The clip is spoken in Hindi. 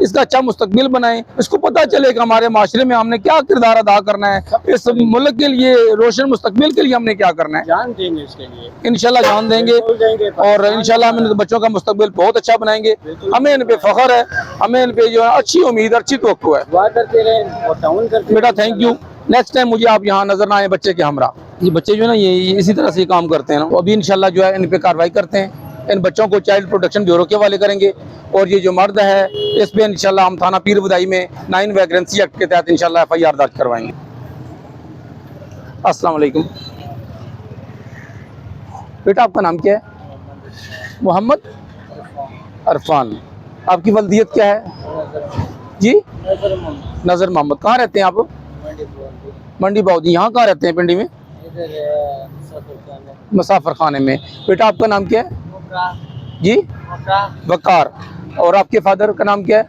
इसका अच्छा मुस्तकबिल बनाएं, इसको पता चले कि हमारे माशरे में हमने क्या किरदार अदा करना है, इस मुल्क के लिए रोशन मुस्तकबिल के लिए हमने क्या करना है। जान देंगे इसके लिए, इंशाल्लाह जान देंगे और इंशाल्लाह हम इन बच्चों का मुस्तकबिल बहुत अच्छा बनाएंगे। हमें इन पे फख्र है, हमें इन पे जो है अच्छी उम्मीद, अच्छी तवक्को है। दुआ करते रहें और ताउन करते बेटा रहें। Thank you. नेक्स्ट टाइम मुझे आप यहाँ नजर ना आए बच्चे के हमरा। ये बच्चे जो है ना ये इसी तरह से काम करते हैं ना, तो अभी इंशाल्लाह जो है इन पे कार्रवाई करते हैं, इन बच्चों को चाइल्ड प्रोटेक्शन ब्यूरो के हवाले करेंगे और ये जो मर्द है इस पे इंशाल्लाह हम थाना पीर बदाई में 9 वैकेंसी एक्ट के तहत इंशाल्लाह FIR दर्ज करवाएंगे। अस्सलाम वालेकुम। बेटा आपका नाम क्या है? मोहम्मद अरफान। आपकी वल्दियत क्या है जी? नज़र मोहम्मद। कहाँ रहते हैं आप? मंडी बाउदी। यहाँ कहाँ रहते हैं पिंडी में? मुसाफिर खाने में। बेटा आपका नाम क्या है जी? वकार। और आपके फादर का नाम क्या है?